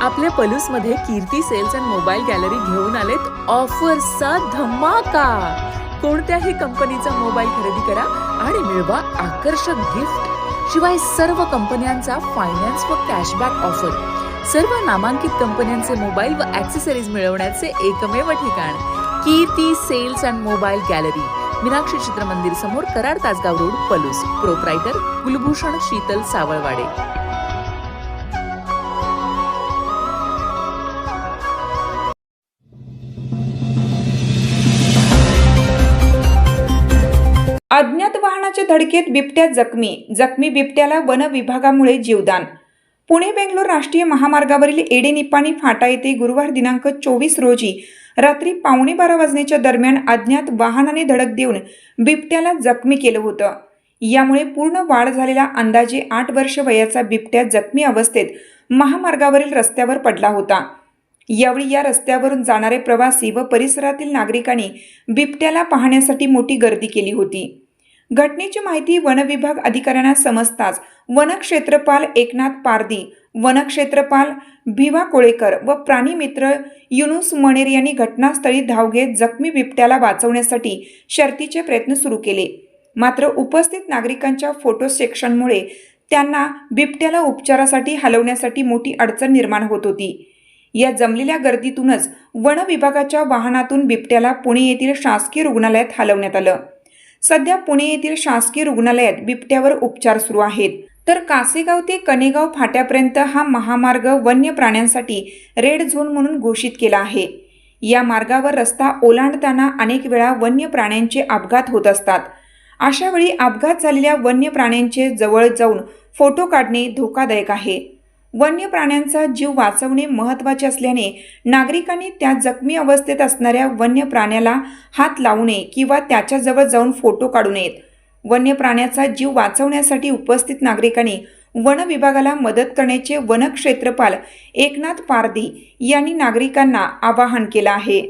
आपल्या पलूसमध्ये कीर्ती sales and mobile gallery घेऊन आलेत ऑफर्सचा धमाका। कोणत्याही कंपनीचा मोबाईल खरेदी करा आणि मिळवा आकर्षक गिफ्ट। शिवाय सर्व कंपन्यांचा फायनान्स व कॅशबॅक ऑफर। सर्व नामांकित कंपन्यांचे मोबाईल व ॲक्सेसरीज मिळवण्याचे एकमेव ठिकाण Kirti sales and mobile gallery, Meenakshi Chitramandir समोर, कराड तासगाव रोड, पलूस। प्रोप्रायटर कुलभूषण शीतल सावळवाडे। अज्ञात वाहनाच्या धडकेत बिबट्या जखमी बिबट्याला वन विभागामुळे जीवदान। पुणे बेंगलोर राष्ट्रीय महामार्गावरील एडेनिपाणी फाटा येथे गुरुवार दिनांक 24 रोजी रात्री 11:15 वाजण्याच्या दरम्यान अज्ञात वाहनाने धडक देऊन बिबट्याला जखमी केलं होतं। यामुळे पूर्ण वाढ झालेला अंदाजे 8 वर्ष वयाचा बिबट्या जखमी अवस्थेत महामार्गावरील रस्त्यावर पडला होता। यावेळी या रस्त्यावरून जाणारे प्रवासी व परिसरातील नागरिकांनी बिबट्याला पाहण्यासाठी मोठी गर्दी केली होती। घटनेची माहिती वनविभाग अधिकाऱ्यांना समजताच वनक्षेत्रपाल एकनाथ पारदी, वनक्षेत्रपाल भिवा कोळेकर व प्राणीमित्र युनुस मणेर यांनी घटनास्थळी धाव घेत जखमी बिबट्याला वाचवण्यासाठी शर्थीचे प्रयत्न सुरू केले। मात्र उपस्थित नागरिकांच्या फोटो सेक्शनमुळे त्यांना बिबट्याला उपचारासाठी हलवण्यासाठी मोठी अडचण निर्माण होत होती। या जमलेल्या गर्दीतूनच वन विभागाच्या वाहनातून बिबट्याला पुणे येथील शासकीय रुग्णालयात हलवण्यात आलं। सध्या पुणे येथील शासकीय रुग्णालयात बिबट्यावर उपचार सुरू आहेत। तर कासेगाव ते कनेगाव फाट्यापर्यंत हा महामार्ग वन्य प्राण्यांसाठी रेड झोन म्हणून घोषित केला आहे। या मार्गावर रस्ता ओलांडताना अनेक वेळा वन्य प्राण्यांचे अपघात होत असतात। अशा वेळी अपघात झालेल्या वन्य प्राण्यांचे जवळ जाऊन फोटो काढणे धोकादायक आहे। वन्य प्राण्यांचा जीव वाचवणे महत्त्वाचे असल्याने नागरिकांनी त्या जखमी अवस्थेत असणाऱ्या वन्य प्राण्याला हात लावू नये किंवा त्याच्याजवळ जाऊन फोटो काढू नयेत। वन्य प्राण्याचा जीव वाचवण्यासाठी उपस्थित नागरिकांनी वन विभागाला मदत करण्याचे वनक्षेत्रपाल एकनाथ पारदी यांनी नागरिकांना आवाहन केलं आहे।